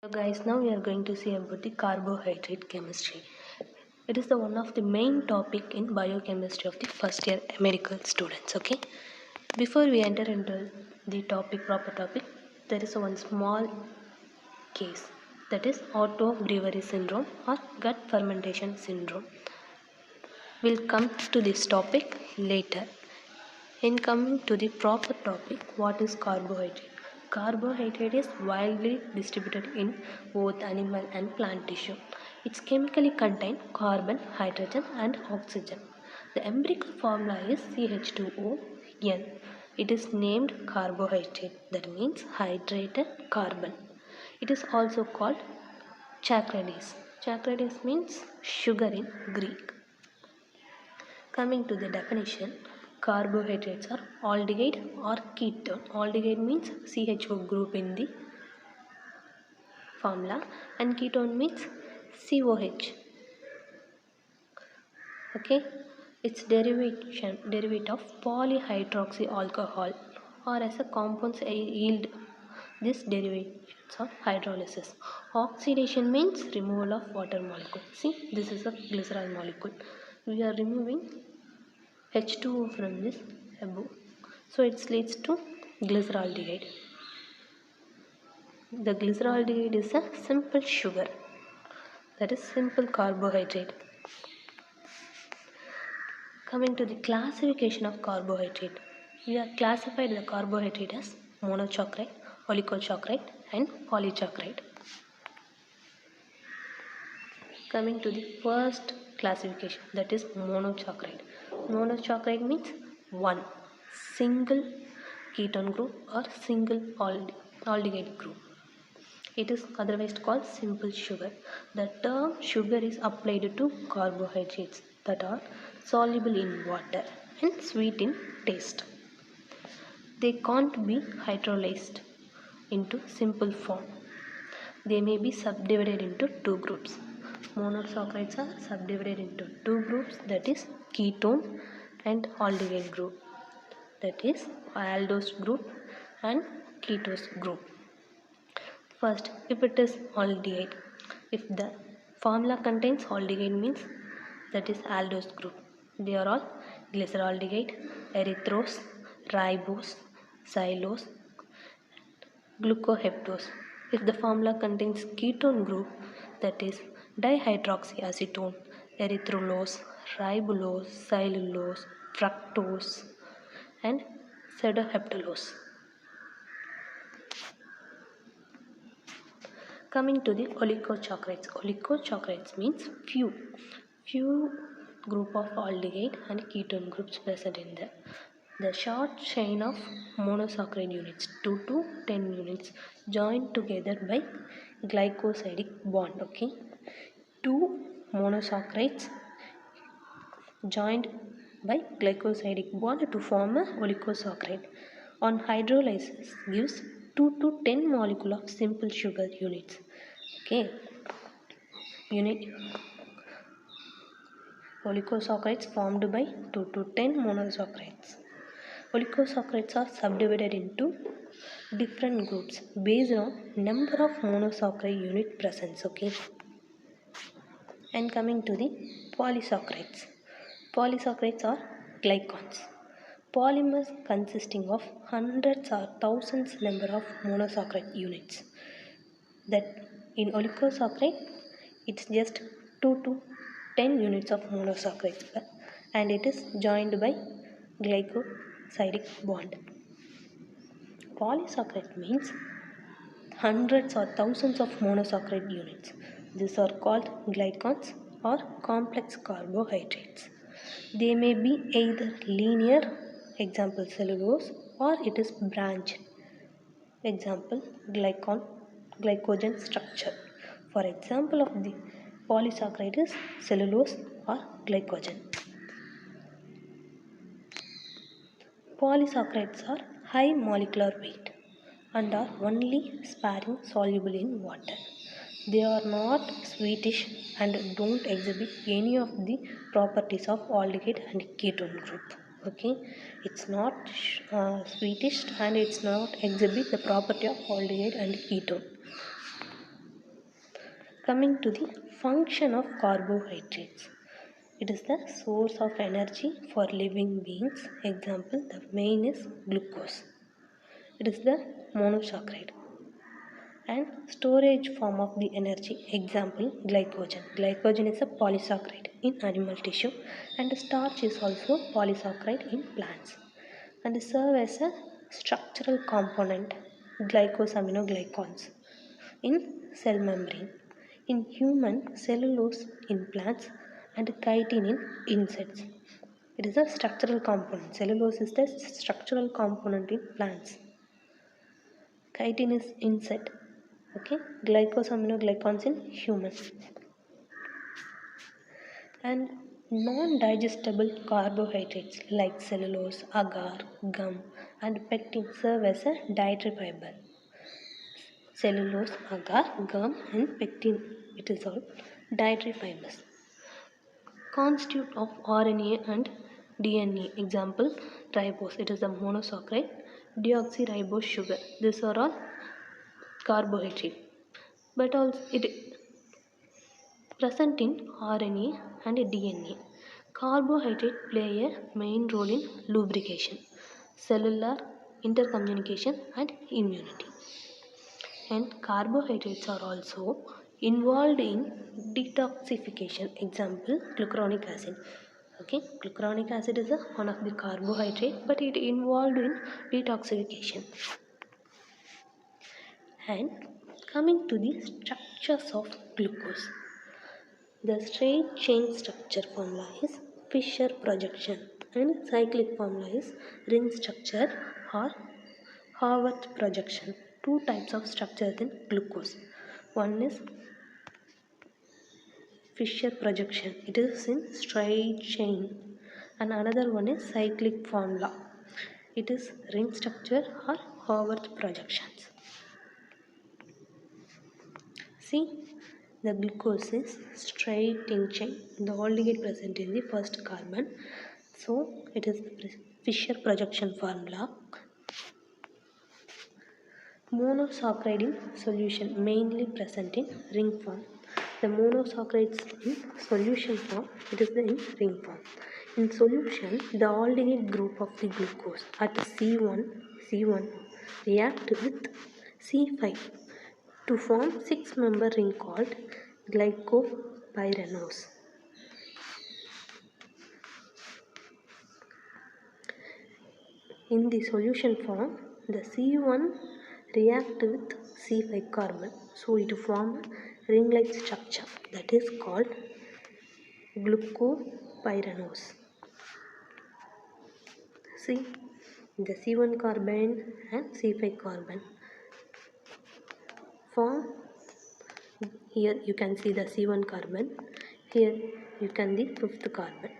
So guys, now we are going to see about the carbohydrate chemistry. It is the one of the main topic in biochemistry of the first year medical students. Okay. Before we enter into the proper topic, there is one small case, that is auto brewery syndrome or gut fermentation syndrome. We'll come to this topic later. In coming to the proper topic, what is carbohydrate? Carbohydrate is widely distributed in both animal and plant tissue. It's chemically contain carbon, hydrogen and oxygen. The empirical formula is CH2ON. It is named carbohydrate, that means hydrated carbon. It is also called chacradis. Chacradis means sugar in Greek. Coming to the definition, carbohydrates are aldehyde or ketone. Aldehyde means CHO group in the formula and ketone means COH. Okay, its derivative of polyhydroxy alcohol or as a compounds yield this derivatives of hydrolysis. Oxidation means removal of water molecule. See, this is a glycerol molecule. We are removing H2O from this above. So it leads to glyceraldehyde. The glyceraldehyde is a simple sugar, that is simple carbohydrate. Coming to the classification of carbohydrate, we have classified the carbohydrate as monosaccharide, oligosaccharide and polysaccharide. Coming to the first classification, that is monosaccharide. Monosaccharide means one single ketone group or single aldehyde group. It is otherwise called simple sugar. The term sugar is applied to carbohydrates that are soluble in water and sweet in taste. They can't be hydrolyzed into simple form. They may be subdivided into two groups. Monosaccharides are subdivided into two groups, that is ketone and aldehyde group, that is aldose group and ketose group. First, if it is aldehyde, if the formula contains aldehyde means that is aldose group. They are all glyceraldehyde, erythrose, ribose, xylose, glucoheptose. If the formula contains ketone group, that is dihydroxyacetone, erythrulose, ribulose, cellulose, fructose and pseudoheptulose. Coming to the oligosaccharides. Oligosaccharides means few group of aldehyde and ketone groups present in there. The short chain of monosaccharide units, 2 to 10 units, joined together by glycosidic bond. Okay, two monosaccharides joined by glycosidic bond to form a oligosaccharide. On hydrolysis, gives 2 to 10 molecule of simple sugar units. Okay, oligosaccharides formed by 2 to 10 monosaccharides. Oligosaccharides are subdivided into different groups based on number of monosaccharide unit presence. Okay, and coming to the polysaccharides. Polysaccharides are glycans, polymers consisting of hundreds or thousands number of monosaccharide units. That in oligosaccharide, it's just 2 to 10 units of monosaccharides and it is joined by glycosidic bond. Polysaccharide means hundreds or thousands of monosaccharide units. These are called glycans or complex carbohydrates. They may be either linear, example cellulose, or it is branched, example glycogen structure. For example of the polysaccharide is cellulose or glycogen. Polysaccharides are high molecular weight and are only sparingly soluble in water. They are not sweetish and don't exhibit any of the properties of aldehyde and ketone group. Okay, it's not sweetish and it's not exhibit the property of aldehyde and ketone. Coming to the function of carbohydrates. It is the source of energy for living beings. Example, the main is glucose. It is the monosaccharide. And storage form of the energy. Example, glycogen. Glycogen is a polysaccharide in animal tissue, and starch is also polysaccharide in plants, and serve as a structural component, glycosaminoglycans, in cell membrane. In human, cellulose in plants and chitin in insects. It is a structural component. Cellulose is the structural component in plants. Chitin is insect. Okay, glycosaminoglycans in human. And non-digestible carbohydrates like cellulose, agar, gum, and pectin serve as a dietary fiber. Cellulose, agar, gum, and pectin, it is all dietary fibers. Constitute of RNA and DNA. Example, ribose, it is a monosaccharide. Deoxyribose sugar, these are all carbohydrate, but also it present in RNA and DNA. Carbohydrates play a main role in lubrication, cellular intercommunication, and immunity. And carbohydrates are also involved in detoxification. Example, glucuronic acid. Okay, glucuronic acid is one of the carbohydrate, but it involved in detoxification. And coming to the structures of glucose. The straight chain structure formula is Fischer projection, and cyclic formula is ring structure or Haworth projection. Two types of structures in glucose. One is Fischer projection, it is in straight chain, and another one is cyclic formula, it is ring structure or Haworth projections. See, the glucose is straight in chain, the aldehyde present in the first carbon, so it is the Fischer projection formula. Monosaccharide in solution, mainly present in ring form. The monosaccharides in solution form, it is in ring form. In solution, the aldehyde group of the glucose at C1 react with C5 to form 6-member ring called glycopyranose. In the solution form, the C1 react with C5 carbon, so it form a ring-like structure that is called glucopyranose. See, the C1 carbon and C5 carbon form. Here you can see the C1 carbon, here you can the 5th carbon.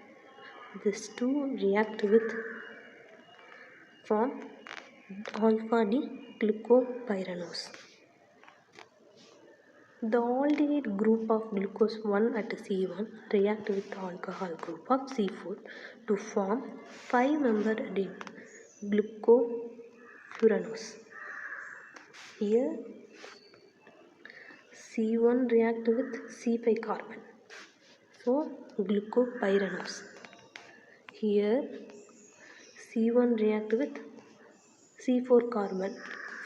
These two react with form alpha D glucopyranose. The aldehyde group of glucose 1 at C1 react with the alcohol group of C4 to form 5-member ring glucopyranose. Here C1 react with C5 carbon, so glucopyranose. Here C1 react with C4 carbon,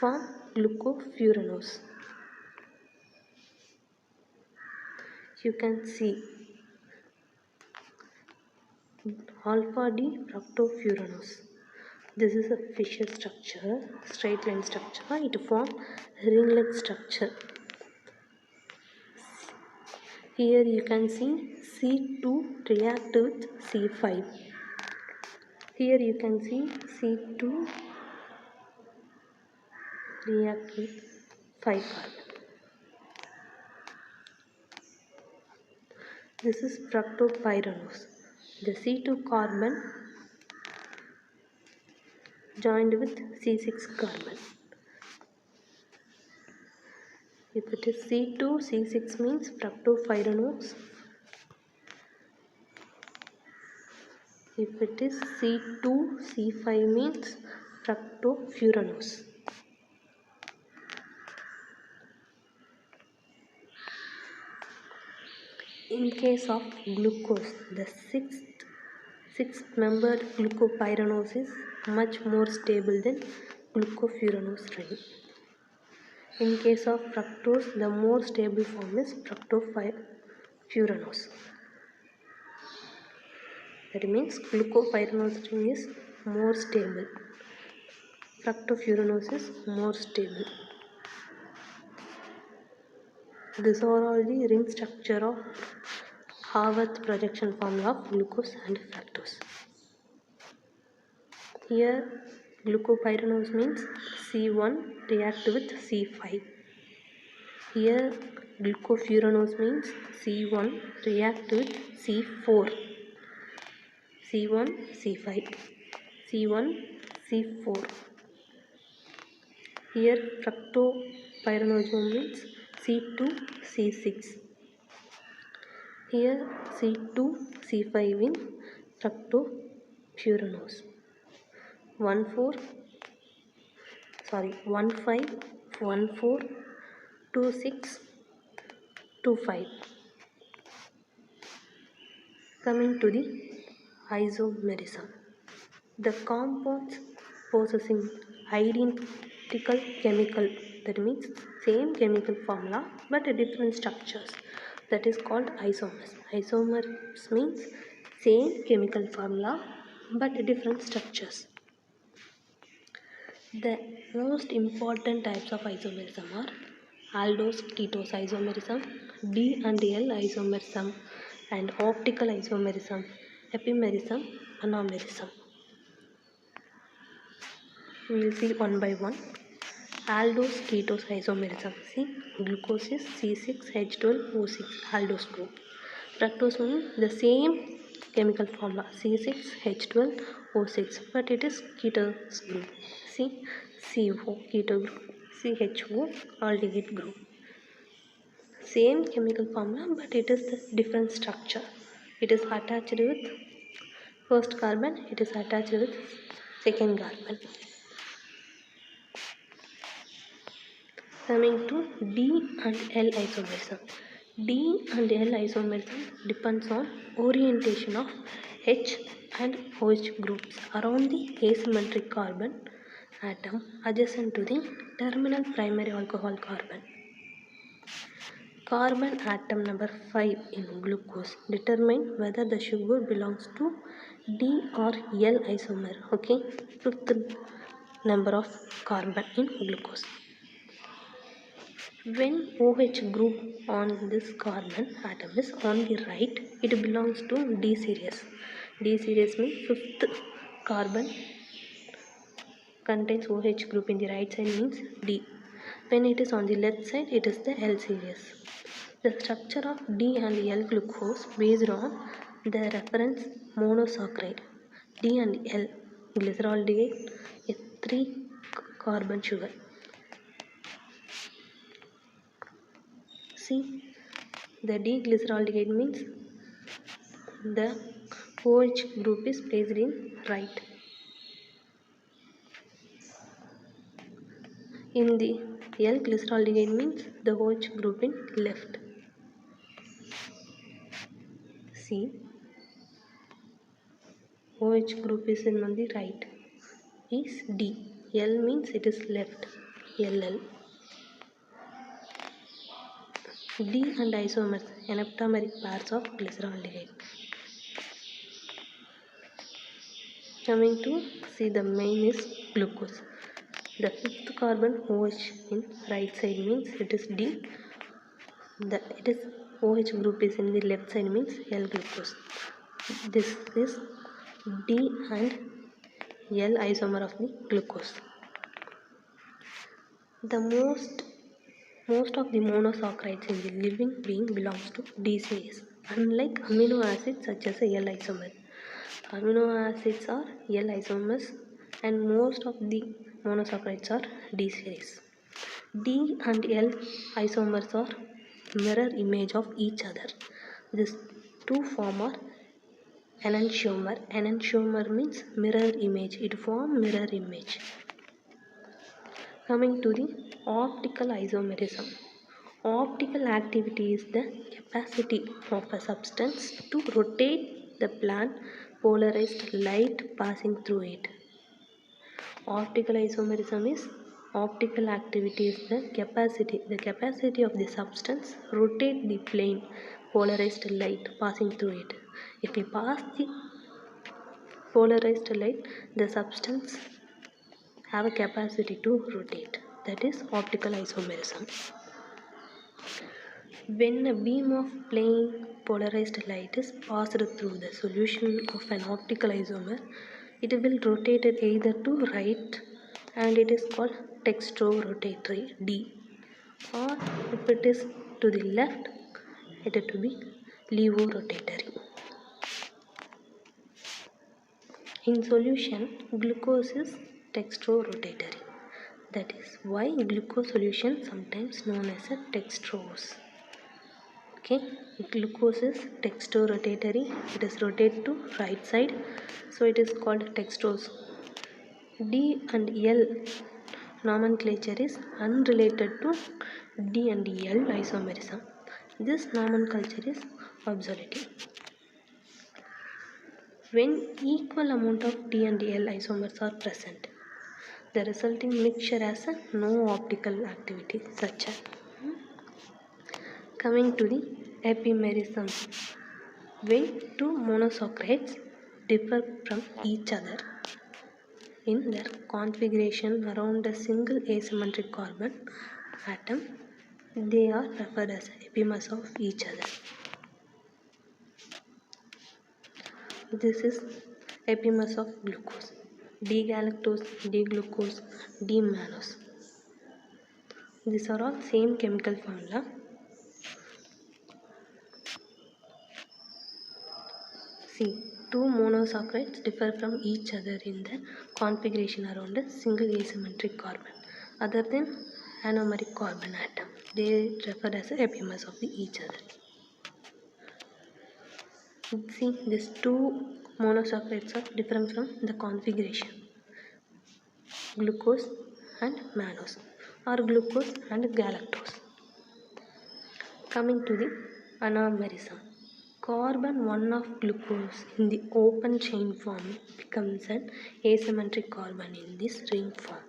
form glucopyranose. You can see alpha D fructofuranoose. This is a Fischer structure, straight line structure. It forms ring-like structure. Here you can see C2 react with C5. Here you can see C2 react with 5 carbon. This is fructopyranose. The C2 carbon joined with C6 carbon. If it is C2, C6 means fructopyranose. If it is C2, C5 means fructofuranoose. In case of glucose, the six-membered glucopyranose is much more stable than glucofuranose ring. In case of fructose, the more stable form is fructofuranose. That means glucopyranose ring is more stable. Fructofuranose is more stable. These are all the ring structure of Haworth projection formula of glucose and fructose. Here glucopyranose means C1 react with C5. Here glucofuranose means C1 react with C4. C1 C5. C1 C4. Here fructopyranose means C2 C6. Here C2 C5 in fructofuranose. 15 14 26 25. Coming to the isomerism. The compounds possessing identical chemical, that means same chemical formula but different structures, that is called isomers. Isomers means same chemical formula but different structures. The most important types of isomerism are aldose ketose isomerism, D and L isomerism, and optical isomerism, epimerism, anomerism. We will see one by one. Aldose ketose isomerism. See, glucose is C6H12O6 aldose group. Fructose means the same chemical formula C6H12O6 but it is ketose group. See, CO keto group, CHO aldehyde group. Same chemical formula but it is the different structure. It is attached with first carbon, it is attached with second carbon. Coming to D and L isomerism. D and L isomerism depends on orientation of H and OH groups around the asymmetric carbon atom adjacent to the terminal primary alcohol carbon. Carbon atom number 5 in glucose determine whether the sugar belongs to D or L isomer. Okay, fifth number of carbon in glucose. When OH group on this carbon atom is on the right, it belongs to D series. D series means fifth carbon contains OH group in the right side means D. When it is on the left side, it is the L series. The structure of D and L glucose based on the reference monosaccharide. D and L glyceraldehyde is 3 carbon sugar. See, the D-glyceraldehyde means the OH group is placed in right. In the L-glyceraldehyde means the OH group in left. See, OH group is in on the right is D. L means it is left. LL. D and isomers, enantiomeric pairs of glyceraldehyde. Coming to see the main is glucose. The fifth carbon OH in right side means it is D. It is OH group is in the left side means L glucose. This is D and L isomer of the glucose. The most of the monosaccharides in the living being belongs to D series, unlike amino acids such as L isomer. Amino acids are L isomers and most of the monosaccharides are D series. D and L isomers are mirror image of each other. These two form are enantiomer. Enantiomer means mirror image. It forms mirror image. Coming to the optical isomerism. Optical activity is the capacity of a substance to rotate the plane polarized light passing through it. Optical isomerism is optical activity is the capacity of the substance rotate the plane polarized light passing through it. If we pass the polarized light, the substance have a capacity to rotate. That is optical isomerism. When a beam of plain polarized light is passed through the solution of an optical isomer, it will rotate it either to right, and it is called textro-rotatory D, or if it is to the left, it will be levo-rotatory. In solution, glucose is textro-rotatory. That is why glucose solution sometimes known as a dextrose. Okay, glucose is textro-rotatory. It is rotate to right side, so it is called dextrose. D and L nomenclature is unrelated to D and L isomerism. This nomenclature is obsolete. When equal amount of D and L isomers are present, the resulting mixture has a no optical activity, such as coming to the epimerism. When two monosaccharides differ from each other in their configuration around a single asymmetric carbon atom, they are referred as epimers of each other. This is epimers of glucose: D-galactose, D-glucose, D-mannose. These are all same chemical formula. See, two monosaccharides differ from each other in the configuration around a single asymmetric carbon other than anomeric carbon atom. They refer as epimers of each other. See, these two monosaccharides are different from the configuration: glucose and mannose, or glucose and galactose. Coming to the anomerism. Carbon 1 of glucose in the open chain form becomes an asymmetric carbon in this ring form,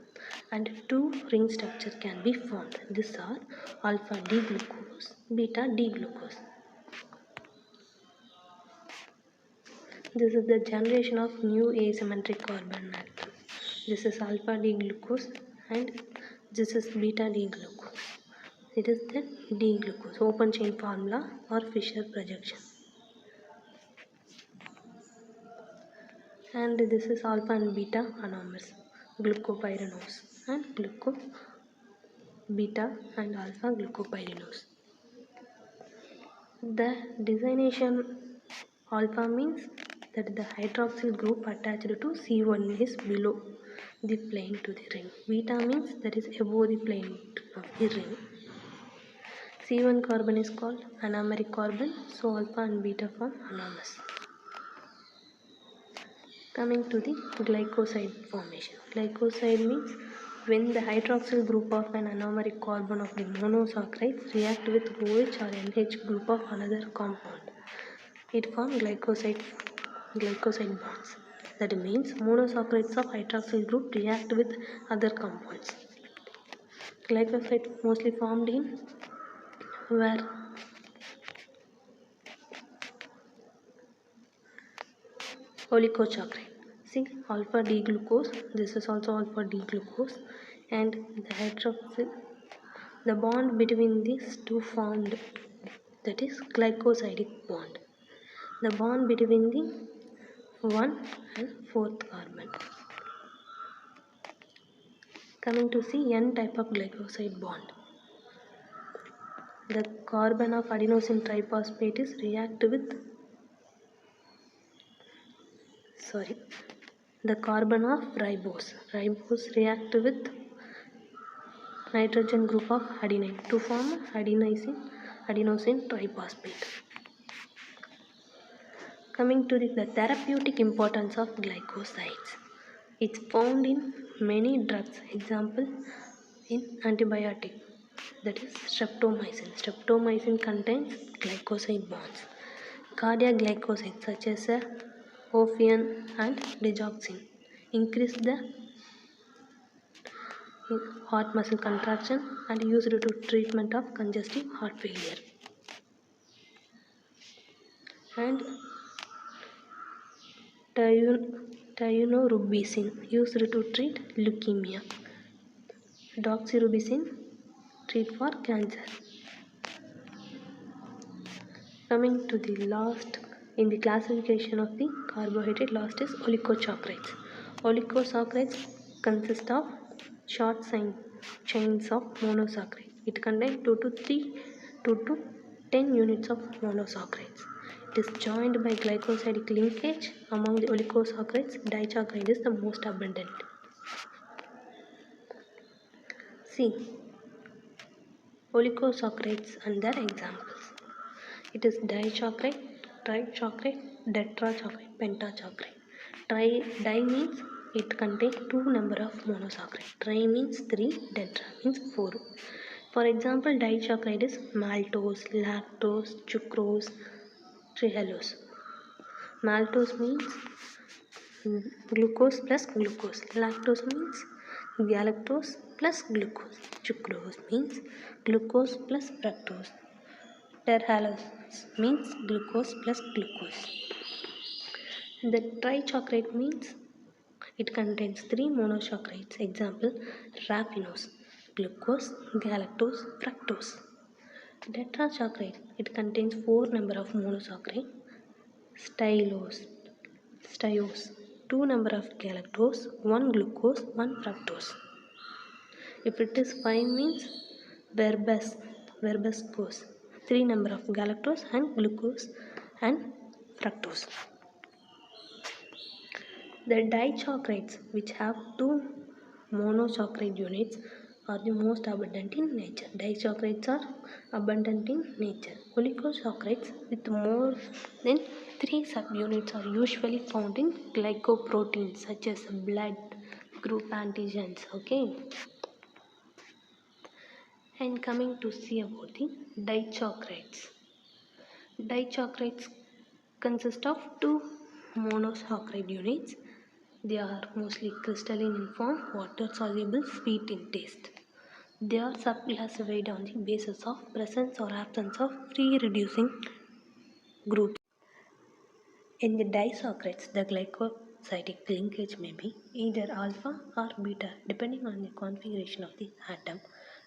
and two ring structure can be formed. These are alpha D-glucose, beta D-glucose. This is the generation of new asymmetric carbon atom. This is alpha D-glucose and this is beta D-glucose. It is the D-glucose, open chain formula or Fischer projection. And this is alpha and beta anomers, glucopyranose and gluco beta and alpha glucopyranose. The designation alpha means that the hydroxyl group attached to C1 is below the plane to the ring. Beta means that is above the plane of the ring. C1 carbon is called anomeric carbon, so alpha and beta form anomers. Coming to the glycoside formation. Glycoside means when the hydroxyl group of an anomeric carbon of the monosaccharides react with OH or NH group of another compound, it forms glycoside bonds. That means monosaccharides of hydroxyl group react with other compounds. Glycoside mostly formed in where? Oligosaccharide. See, alpha D-glucose. This is also alpha D-glucose, and the hydroxyl. The bond between these two formed, that is glycosidic bond. The bond between the 1 and 4th carbon. Coming to see N type of glycoside bond. The carbon of adenosine triphosphate is react with the carbon of ribose. Ribose react with nitrogen group of adenine to form adenosine triphosphate. Coming to the therapeutic importance of glycosides. It's found in many drugs, example in antibiotic. that is streptomycin. Streptomycin contains glycoside bonds. Cardiac glycosides such as ophion and digoxin increase the heart muscle contraction and used to treatment of congestive heart failure. And taunorubicin used to treat leukemia. Doxorubicin treat for cancer. Coming to the last in the classification of the carbohydrate, last is oligosaccharides. Oligosaccharides consist of short chains of monosaccharides. It contains 2 to 10 units of monosaccharides. It is joined by glycosidic linkage. Among the oligosaccharides, disaccharide is the most abundant. See, oligosaccharides and their examples. It is disaccharide, trisaccharide, tetrasaccharide, pentasaccharide. Di means it contains 2 number of monosaccharides. Tri means 3, tetra means 4. For example, disaccharide is maltose, lactose, sucrose, trehalose. Maltose means glucose plus glucose. Lactose means galactose plus glucose. Sucrose means glucose plus fructose. Terhalose means glucose plus glucose. The trisaccharide means it contains 3 monosaccharides. Example, raffinose, glucose, galactose, fructose. Tetrasaccharide, it contains 4 number of monosaccharides. Stylose, 2 number of galactose, 1 glucose, 1 fructose. If it is 5 means verbascose, 3 number of galactose and glucose and fructose. The disaccharides, which have 2 monosaccharide units, are the most abundant in nature. Disaccharides are abundant in nature. Oligosaccharides with more than 3 subunits are usually found in glycoproteins such as blood group antigens. Okay. And coming to see about the disaccharides. Disaccharides consist of 2 monosaccharide units. They are mostly crystalline in form, water soluble, sweet in taste. They are subclassified on the basis of presence or absence of free reducing groups. In the disaccharides, the glycosidic linkage may be either alpha or beta depending on the configuration of the atom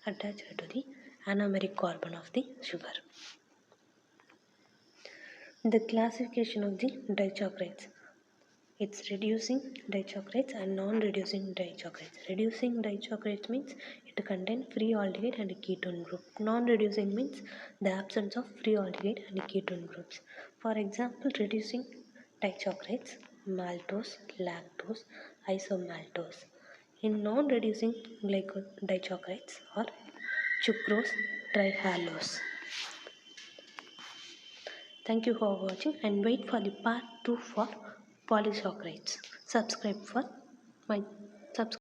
attached to the anomeric carbon of the sugar. The classification of the disaccharides. It's reducing disaccharides and non-reducing disaccharides. Reducing disaccharides means it contains free aldehyde and ketone group. Non-reducing means the absence of free aldehyde and ketone groups. For example, reducing disaccharides, maltose, lactose, isomaltose. In non-reducing disaccharides are sucrose, trihalose. Thank you for watching and wait for the part 2 for polysaccharides. Subscribe for my subscribe.